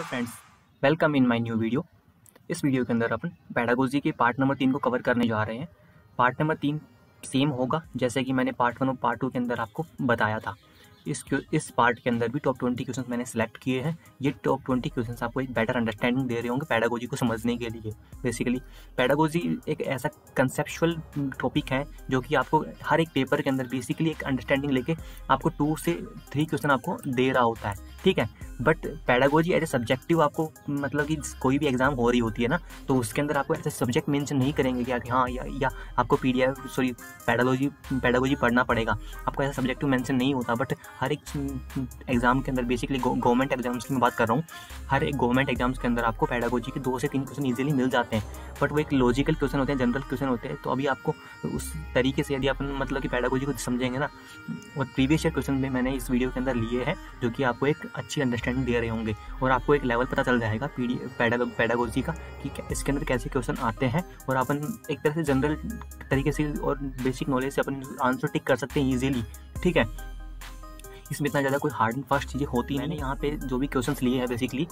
Hello friends, welcome in my new video. इस video के अंदर अपन पेडागोजी के पार्ट नंबर 3 को कवर करने जा रहे हैं। पार्ट नंबर 3 सेम होगा जैसे कि मैंने पार्ट 1 और पार्ट 2 के अंदर आपको बताया था। इस पार्ट के अंदर भी टॉप 20 क्वेश्चंस मैंने सेलेक्ट किए हैं। ये टॉप 20 क्वेश्चंस आपको एक बेटर अंडरस्टैंडिंग दे रहे होंगे पेडागोजी को समझने के लिए। बेसिकली पेडागोजी एक ऐसा कंसेप्चुअल टॉपिक है जो कि आपको हर एक पेपर के अंदर बेसिकली एक अंडरस्टैंडिंग लेके आपको 2 से 3 क्वेश्चन आपको दे रहा होता है, ठीक है। But pedagogy as a subjective आपको मतलब कि कोई भी एग्जाम हो रही होती है ना, तो उसके अंदर आपको ऐसे सब्जेक्ट मेंशन नहीं करेंगे कि हाँ या आपको पेडागोजी पढ़ना पड़ेगा, आपको ऐसा सब्जेक्टिव मेंशन नहीं होता। बट हर एक एग्जाम के अंदर बेसिकली गवर्नमेंट एग्जाम्स की मैं बात कर रहा हूँ, हर एक गवर्नमेंट एग्जाम्स के अंदर आपको पेडागोजी के 2 से 3 क्वेश्चन ईजिली मिल जाते हैं। बट वो एक लॉजिकल क्वेश्चन होते हैं, जनरल क्वेश्चन होते हैं। तो अभी आपको उस तरीके से यदि अपन मतलब कि पेडागोजी को समझेंगे ना, और प्रीवियस ईयर क्वेश्चन में मैंने इस वीडियो के अंदर लिए हैं जो कि आपको एक अच्छी अंडरस्टैंडिंग दे रहे होंगे और आपको एक लेवल पता चल जाएगा पेडागोजी का कि इसके अंदर कैसे क्वेश्चन आते हैं और अपन एक तरह से जनरल तरीके से और बेसिक नॉलेज से अपन आंसर टिक कर सकते हैं ईजिली, ठीक है। इसमें इतना ज़्यादा कोई हार्ड एंड फास्ट चीज़ें होती हैं। मैंने यहाँ पे जो भी क्वेश्चंस लिए हैं बेसिकली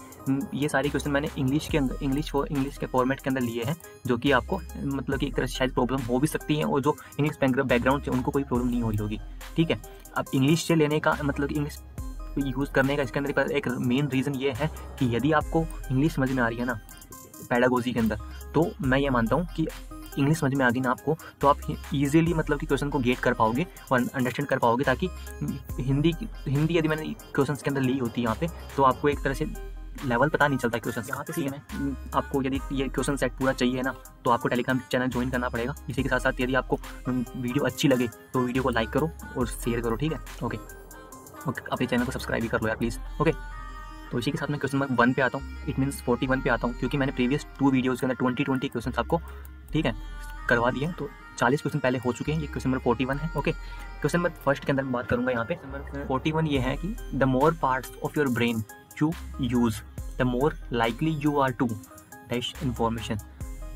ये सारे क्वेश्चन मैंने इंग्लिश के फॉर्मेट के अंदर लिए हैं, जो कि आपको मतलब कि एक तरह से शायद प्रॉब्लम हो भी सकती है, और जो इंग्लिश बैकग्राउंड से उनको कोई प्रॉब्लम नहीं हो रही होगी, ठीक है। अब इंग्लिश से लेने का मतलब इंग्लिश यूज़ करने का इसके अंदर एक मेन रीज़न ये है कि यदि आपको इंग्लिश समझ में आ रही है ना पेडागोजी के अंदर, तो मैं ये मानता हूँ कि इंग्लिश समझ में आ गई ना आपको, तो आप इजीली मतलब कि क्वेश्चन को गेट कर पाओगे और अंडरस्टैंड कर पाओगे। ताकि हिंदी यदि मैंने क्वेश्चन के अंदर ली होती है यहाँ पे, तो आपको एक तरह से लेवल पता नहीं चलता क्वेश्चन यहाँ पे। सीखना है आपको, यदि ये क्वेश्चन सेट पूरा चाहिए ना, तो आपको टेलीग्राम चैनल ज्वाइन करना पड़ेगा। इसी के साथ साथ यदि आपको वीडियो अच्छी लगे तो वीडियो को लाइक करो और शेयर करो, ठीक है। ओके, अपने चैनल को सब्सक्राइब भी कर लो यार प्लीज़। ओके, तो इसी के साथ मैं क्वेश्चन नंबर 1 पे आता हूँ, इट मीन्स 41 पे आता हूँ, क्योंकि मैंने प्रीवियस 2 वीडियोज़ के अंदर 20 क्वेश्चन आपको, ठीक है, करवा दिए। तो 40 क्वेश्चन पहले हो चुके हैं, ये क्वेश्चन नंबर 41 है। ओके, क्वेश्चन नंबर फर्स्ट के अंदर बात करूंगा यहाँ पे। नंबर 41 ये है कि the more parts of your brain you use the more likely you are to dash information.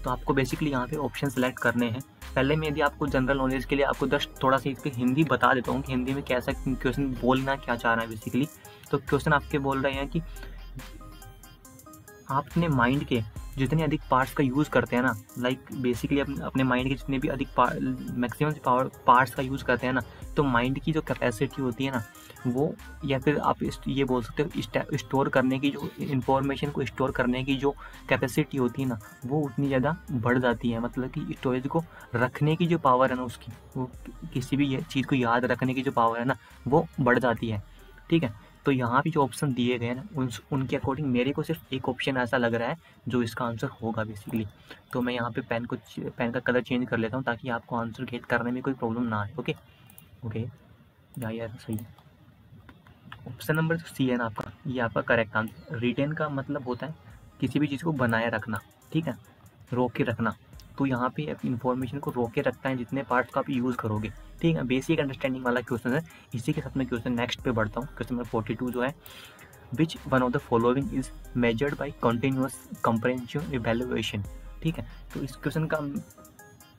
तो आपको बेसिकली यहाँ पे ऑप्शन सेलेक्ट करने हैं। पहले में यदि आपको जनरल नॉलेज के लिए आपको जस्ट थोड़ा सा इसकी हिंदी बता देता हूँ कि हिंदी में कैसा क्वेश्चन बोलना क्या चाह रहा है बेसिकली। तो क्वेश्चन आपके बोल रहे हैं कि आप अपने माइंड के जितने अधिक पार्ट्स का यूज़ करते हैं ना, लाइक बेसिकली अपने माइंड के जितने भी अधिक मैक्सिमम पार्ट्स का यूज़ करते हैं ना, तो माइंड की जो कैपेसिटी होती है ना वो, या फिर आप ये बोल सकते हो स्टोर करने की, जो इन्फॉर्मेशन को स्टोर करने की जो कैपेसिटी होती है ना, वो उतनी ज़्यादा बढ़ जाती है। मतलब कि स्टोरेज को रखने की जो पावर है ना उसकी, वो किसी भी चीज़ को याद रखने की जो पावर है ना वो बढ़ जाती है, ठीक है। तो यहाँ भी जो ऑप्शन दिए गए हैं ना उनके अकॉर्डिंग मेरे को सिर्फ एक ऑप्शन ऐसा लग रहा है जो इसका आंसर होगा बेसिकली। तो मैं यहाँ पे पेन का कलर चेंज कर लेता हूँ ताकि आपको आंसर गेट करने में कोई प्रॉब्लम ना आए। ओके यार सही है। ऑप्शन नंबर सी है ना आपका, ये आपका करेक्ट आंसर। रिटेन का मतलब होता है किसी भी चीज़ को बनाए रखना, ठीक है, रोक के रखना। तो यहाँ पे इन्फॉर्मेशन को रोक के रखता है जितने पार्ट्स का आप यूज़ करोगे, ठीक है। बेसिक अंडरस्टैंडिंग वाला क्वेश्चन है। इसी के साथ मैं क्वेश्चन नेक्स्ट पे बढ़ता हूँ। क्वेश्चन नंबर 42 जो है, which one of the following is measured by continuous comprehensive evaluation, ठीक है। तो इस क्वेश्चन का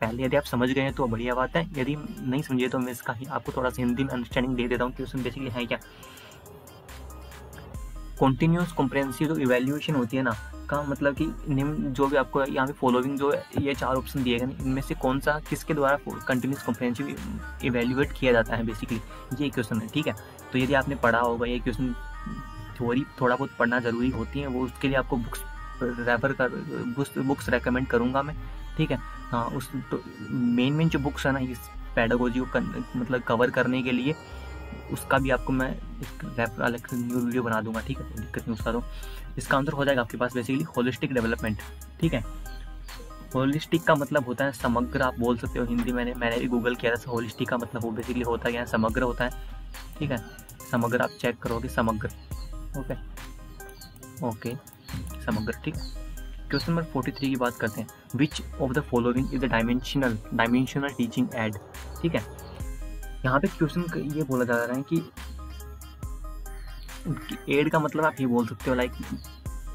पहले यदि आप समझ गए हैं तो बढ़िया बात है, यदि नहीं समझे तो मैं इसका ही आपको थोड़ा सा हिंदी में अंडरस्टैंडिंग दे देता हूँ। क्वेश्चन बेसिकली है क्या, कॉन्टिन्यूस कॉम्प्रहेंसिव जो इवैल्यूएशन होती है ना, का मतलब कि निम्न जो भी आपको यहाँ पे फॉलोइंग जो ये 4 ऑप्शन दिए गए, इनमें से कौन सा किसके द्वारा कंटिन्यूस कॉम्प्रहेंसिव इवैल्यूएट किया जाता है, बेसिकली ये क्वेश्चन है, ठीक है। तो यदि आपने पढ़ा होगा ये क्वेश्चन, थ्योरी थोड़ा बहुत पढ़ना जरूरी होती है, वो उसके लिए आपको बुक्स रेकमेंड करूँगा मैं, ठीक है। हाँ, उस तो मेन जो बुक्स है ना इस पेडागोजी को मतलब कवर करने के लिए, उसका भी आपको मैं अलग से न्यू वीडियो बना दूंगा, ठीक है, दिक्कत नहीं उसका। तो इसका आंसर हो जाएगा आपके पास बेसिकली होलिस्टिक डेवलपमेंट, ठीक है। होलिस्टिक का मतलब होता है समग्र, आप बोल सकते हो हिंदी। मैंने भी गूगल किया था, होलिस्टिक का मतलब वो बेसिकली होता है समग्र होता है, ठीक है। समग्र आप चेक करोगे, समग्र, ओके समग्र, ठीक है। क्वेश्चन नंबर 43 की बात करते हैं। Which of the following is the dimensional teaching add, ठीक है। यहाँ पे क्वेश्चन ये बोला जा रहा है कि एड का मतलब आप ये बोल सकते हो लाइक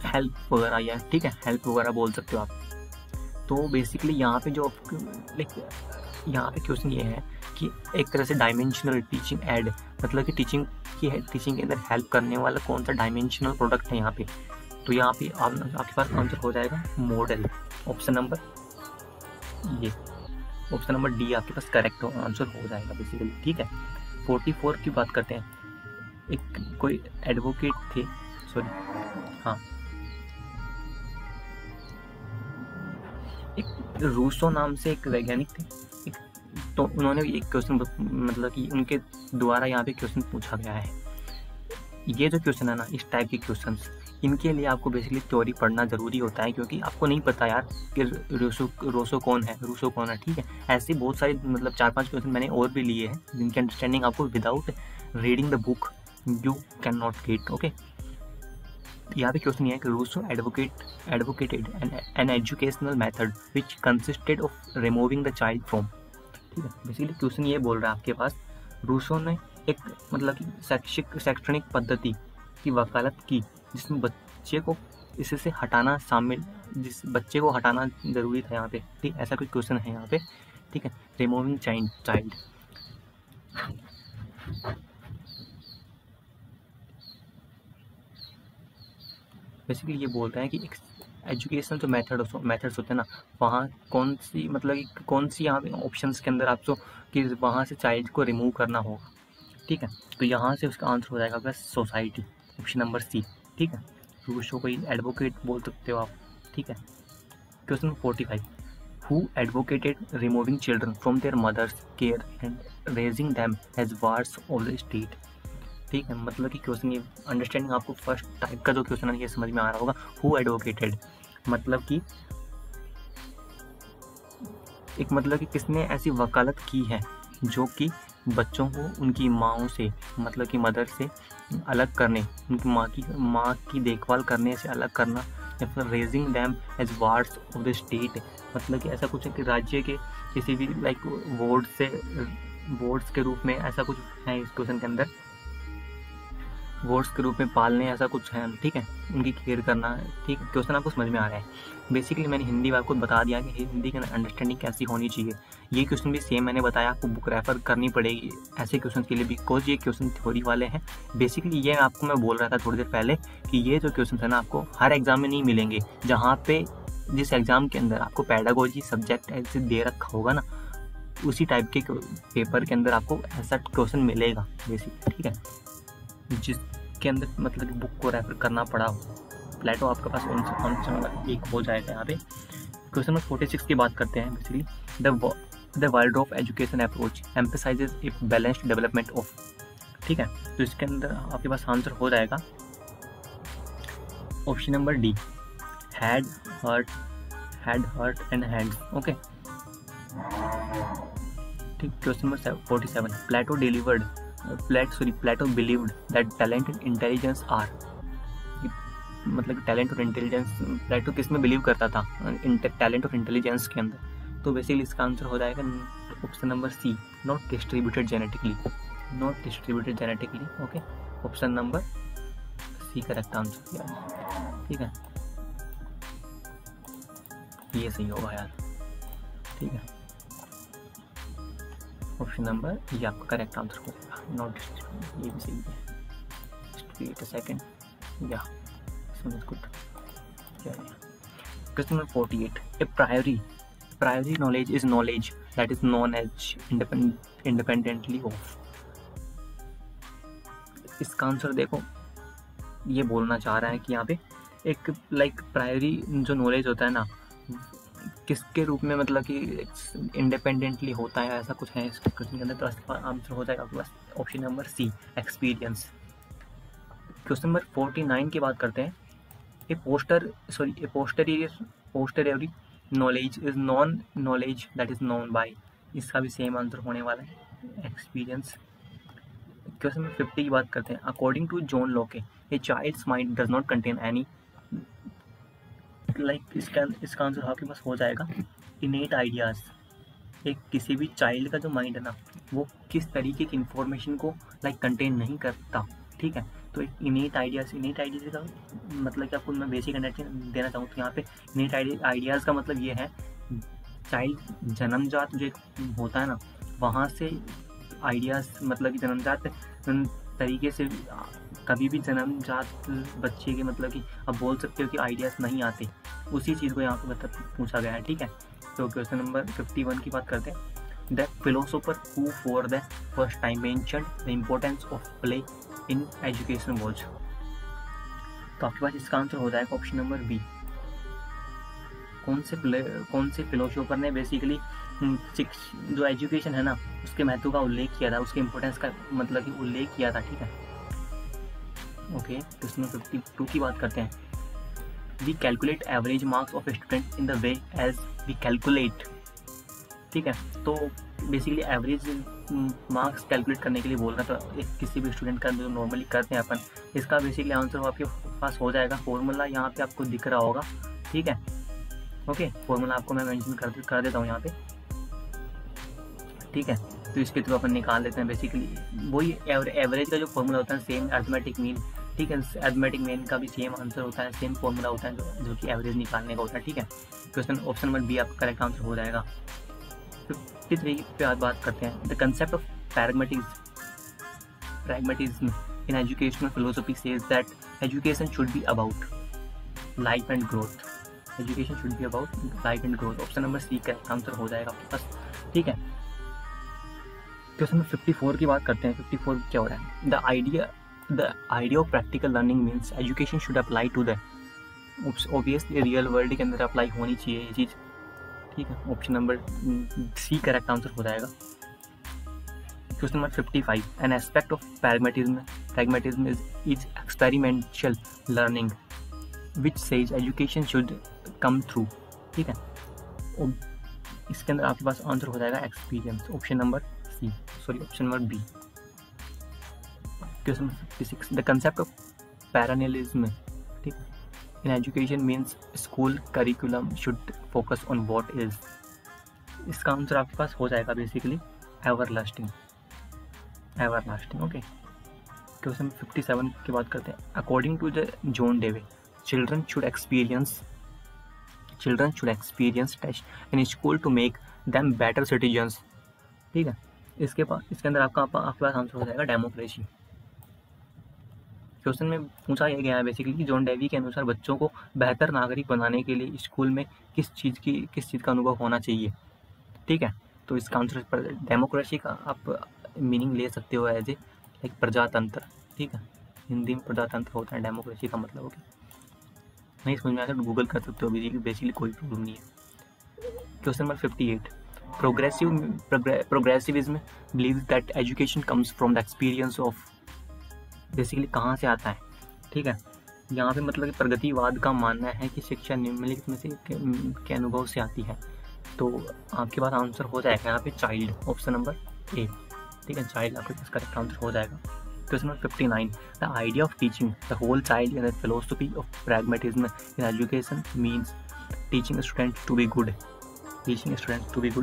हेल्प वगैरह, या ठीक है हेल्प वगैरह बोल सकते हो आप। तो बेसिकली यहाँ पे जो यहाँ पे क्वेश्चन ये है कि एक तरह से डायमेंशनल टीचिंग एड, मतलब कि टीचिंग के अंदर हेल्प करने वाला कौन सा डायमेंशनल प्रोडक्ट है यहाँ पे, तो यहाँ पे आपके पास आंसर हो जाएगा मॉडल। ऑप्शन नंबर डी आपके पास करेक्ट आंसर हो जाएगा बेसिकली, ठीक है। 44 की बात करते हैं। एक कोई एडवोकेट थे, एक रूसो नाम से एक वैज्ञानिक थे, तो उन्होंने एक क्वेश्चन, मतलब कि उनके द्वारा यहाँ पे क्वेश्चन पूछा गया है। ये जो क्वेश्चन है ना, इस टाइप के क्वेश्चंस, इनके लिए आपको बेसिकली थ्योरी पढ़ना ज़रूरी होता है, क्योंकि आपको नहीं पता यार कि रूसो कौन है, ठीक है। ऐसे बहुत सारे मतलब 4-5 क्वेश्चन मैंने और भी लिए हैं जिनकी अंडरस्टैंडिंग आपको without reading the book you can not get, okay. यहाँ पे क्वेश्चन ये है कि Rousseau advocated an educational method which consisted of removing the child from, ठीक है। बेसिकली क्वेश्चन ये बोल रहा है आपके पास, रूसो ने एक मतलब कि शैक्षणिक पद्धति की वकालत की जिसमें बच्चे को इससे हटाना शामिल, जिस बच्चे को हटाना जरूरी था यहाँ पे, ठीक। ऐसा कोई क्वेश्चन है यहाँ पे, ठीक है। रिमूविंग चाइल्ड, बेसिकली ये बोल रहे हैं कि एजुकेशनल जो मेथड्स होते हैं ना, वहाँ कौन सी मतलब कि कौन सी यहाँ पे ऑप्शंस के अंदर आपको कि वहाँ से चाइल्ड को रिमूव करना होगा, ठीक है। तो यहाँ से उसका आंसर हो जाएगा आपका सोसाइटी, ऑप्शन नंबर सी, ठीक है। रूसो कोई एडवोकेट बोल सकते हो आप, ठीक है। Question 45, who advocated removing children from their mothers care and raising them as wards of the state, ठीक है। मतलब कि क्वेश्चन ये अंडरस्टैंडिंग आपको फर्स्ट टाइप का जो क्वेश्चन है ये समझ में आ रहा होगा। हु एडवोकेटेड मतलब कि एक मतलब कि किसने ऐसी वकालत की है जो कि बच्चों को उनकी माँओं से मतलब कि मदर से अलग करने, उनकी माँ की देखभाल करने से अलग करना, या फिर raising them as wards of the state, मतलब कि ऐसा कुछ है कि राज्य के किसी भी लाइक बोर्ड्स के रूप में ऐसा कुछ है इस क्वेश्चन के अंदर, वर्ड्स के रूप में पालने, ऐसा कुछ है, ठीक है। उनकी केयर करना, ठीक है। क्वेश्चन आपको समझ में आ रहा है। बेसिकली मैंने हिंदी में आपको बता दिया कि हिंदी की अंडरस्टैंडिंग कैसी होनी चाहिए। ये क्वेश्चन भी सेम मैंने बताया, आपको बुक रेफर करनी पड़ेगी ऐसे क्वेश्चन के लिए, बिकॉज ये क्वेश्चन थ्योरी वाले हैं। बेसिकली ये आपको मैं बोल रहा था थोड़ी देर पहले कि ये जो क्वेश्चन है ना आपको हर एग्जाम में नहीं मिलेंगे। जहाँ पे जिस एग्जाम के अंदर आपको पैडागोजी सब्जेक्ट ऐसे दे रखा होगा ना, उसी टाइप के पेपर के अंदर आपको ऐसा क्वेश्चन मिलेगा बेसिकली, ठीक है। जिसके अंदर मतलब कि बुक को रेफर करना पड़ा हो। प्लेटो आपके पास ऑप्शन नंबर 1 हो जाएगा यहाँ पे। क्वेश्चन नंबर 46 की बात करते हैं। Basically the Waldorf education approach emphasizes a balanced development of, ठीक है। तो इसके अंदर आपके पास आंसर हो जाएगा option number D, head heart and hands, okay, ठीक। Question number 47, Plato believed that talent and intelligence are, मतलब टैलेंट और इंटेलिजेंस प्लेटो किस में बिलीव करता था, टैलेंट और इंटेलिजेंस के अंदर। तो बेसिकली इसका आंसर हो जाएगा option number C, not distributed genetically, okay. Option number C correct answer, ठीक है, ये सही होगा यार, ठीक है। ऑप्शन नंबर ये आपका करेक्ट आंसर होगा, नॉट डिस्ट्रीब्यूटेड, ये भी सही है। वेट अ सेकंड, या समझ good. Question number 48, a priori knowledge is knowledge that is known as independently of. इसका आंसर देखो, ये बोलना चाह रहा है कि यहाँ पे एक लाइक प्रायोरी जो नॉलेज होता है ना, किसके रूप में मतलब कि इंडिपेंडेंटली होता है, ऐसा कुछ है इस क्वेश्चन के अंदर। तो इसका आंसर हो जाएगा आपके पास option number C, experience. Question number 49 की बात करते हैं। A posteriori knowledge is non knowledge that is known by. इसका भी सेम आंसर होने वाला है, एक्सपीरियंस। क्वेश्चन नंबर 50 की बात करते हैं। According to John Locke, a child's mind does not contain any, like इसका आंसर आपके पास हो जाएगा इनेट आइडियाज़। एक किसी भी चाइल्ड का जो माइंड है ना, वो किस तरीके की इंफॉर्मेशन को लाइक कंटेन नहीं करता, ठीक है। तो एक इनेट आइडियाज़ का मतलब कि आपको मैं बेसिक अंडरस्टैंडिंग देना चाहूँ तो यहाँ पे इनेट आइडियाज़ का मतलब ये है, चाइल्ड जन्मजात जो होता है ना, वहाँ से आइडियाज़ मतलब कि जन्मजात तरीके से कभी भी जन्मजात बच्चे के मतलब कि अब बोल सकते हो कि आइडियाज़ नहीं आते, उसी चीज़ को यहाँ पे मतलब पूछा गया है, ठीक है। तो क्वेश्चन नंबर 51 की बात करते हैं। The philosopher who for the first time mentioned the importance of play in education was. तो आपके पास इसका आंसर हो जाएगा ऑप्शन नंबर बी। कौन से फिलोसोफर ने बेसिकली जो एजुकेशन है ना उसके महत्व का उल्लेख किया था, उसके इम्पोर्टेंस का मतलब कि उल्लेख किया था, ठीक है। ओके, क्वेश्चन 52 की बात करते हैं। We calculate average marks of student in the way as we calculate, ठीक है। तो बेसिकली एवरेज मार्क्स कैलकुलेट करने के लिए बोल रहा था किसी भी स्टूडेंट का जो नॉर्मली करते हैं अपन, इसका बेसिकली आंसर आपके पास हो जाएगा। फॉर्मूला यहाँ पे आपको दिख रहा होगा, ठीक है। ओके, फॉर्मूला आपको मैं मेंशन कर देता हूँ यहाँ पे, ठीक है। तो इसके थ्रू अपन निकाल लेते हैं बेसिकली वही एवरेज का जो फॉर्मूला होता है, सेम अरिथमेटिक मीन, ठीक है। अरिथमेटिक मीन का भी सेम आंसर होता है, सेम फॉर्मूला होता है जो कि एवरेज निकालने का होता है, ठीक है। क्वेश्चन ऑप्शन नंबर बी आपका करेक्ट आंसर हो जाएगा। 53 पे आज बात करते हैं। The concept of pragmatism in educational philosophy says that education should be about life and growth. Education should be about life and growth. Option number C का answer हो जाएगा आपके पास, ठीक है। क्वेश्चन नंबर 54 की बात करते हैं। 54 क्या हो रहा है? The idea of practical learning means education should apply to the, obviously real world के अंदर अप्लाई होनी चाहिए ये चीज़, ठीक है। Option number C correct answer हो जाएगा। Question number 55, an aspect of pragmatism is experiential learning which says education should come through, ठीक है। इसके अंदर आपके पास आंसर हो जाएगा experience, option number C, sorry option number B. Question 56, the concept of parallelism, ठीक है, in education means school curriculum should focus on what is. इसका आंसर आपके पास हो जाएगा बेसिकली एवरलास्टिंग, ओके। क्वेश्चन 57 की बात करते हैं। According to the John Dewey, children should experience test in school to make them better citizens, ठीक है। इसके अंदर आपके पास आंसर हो जाएगा डेमोक्रेसी। क्वेश्चन में पूछा यह गया है बेसिकली कि जॉन डेवी के अनुसार बच्चों को बेहतर नागरिक बनाने के लिए स्कूल में किस चीज़ का अनुभव होना चाहिए, ठीक है। तो इसका आंसर पर डेमोक्रेसी का आप मीनिंग ले सकते हो एज ए लाइक प्रजातंत्र, ठीक है। हिंदी में प्रजातंत्र होता है डेमोक्रेसी का मतलब, ओके। नहीं समझ में आया तो गूगल कर सकते हो, बेसिकली कोई प्रॉब्लम नहीं है। Question number 58, progressivism believes that education comes from the experience of, basically कहाँ से आता है, ठीक है। यहाँ पे मतलब कि प्रगतिवाद का मानना है कि शिक्षा निम्नलिखित में से के अनुभव से आती है। तो आपके पास आंसर हो जाएगा यहाँ पे चाइल्ड, ऑप्शन नंबर ए, ठीक है। चाइल्ड आपके पास करेक्ट आंसर हो जाएगा। Question number 59, the idea of teaching the whole child in the philosophy of pragmatism in education means teaching student to be good,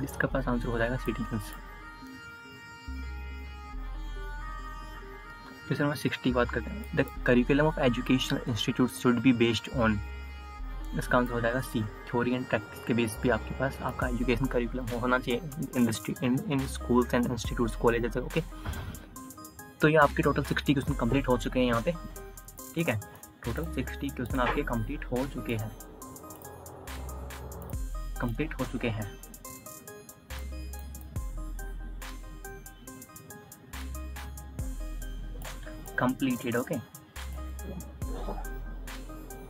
इसका पास आंसर हो जाएगा सिटीजन्स। क्वेश्चन नंबर 60 की बात करते हैं। The curriculum of educational institute should be based on, इसका answer हो जाएगा सी, थ्योरी एंड प्रैक्टिस के बेस पे आपके पास आपका एजुकेशन करिकुलम होना चाहिए इन schools and institutes, colleges, okay. तो ये आपके टोटल 60 क्वेश्चन कंप्लीट हो चुके हैं यहाँ पे, ठीक है। टोटल 60 क्वेश्चन आपके कंप्लीट हो चुके हैं, कंप्लीटेड, ओके।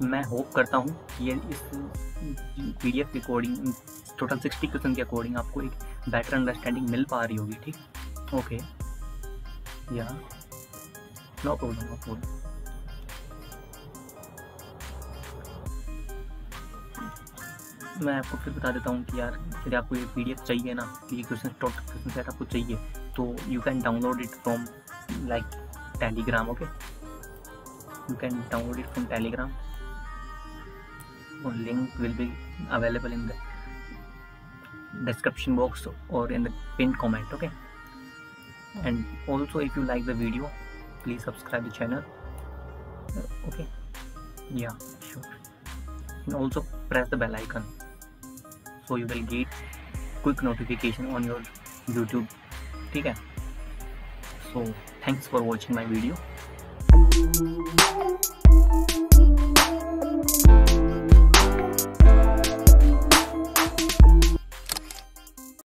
मैं होप करता हूँ कि इस PDF रिकॉर्डिंग टोटल 60 क्वेश्चन के अकॉर्डिंग आपको एक बेटर अंडरस्टैंडिंग मिल पा रही होगी, ठीक, ओके। या नो प्रॉब्लम। मैं आपको फिर बता देता हूँ कि यार यदि आपको ये PDF चाहिए ना, कि क्वेश्चन टोटल क्वेश्चन सेट आपको चाहिए, तो you can download it from like Telegram, okay, you can download it from Telegram. Link will be available in the description box or in the pinned comment, okay. And also if you like the video, please subscribe the channel, okay, yeah, sure. And also press the bell icon so you will get quick notification on your YouTube, ठीक है। So thanks for watching my video.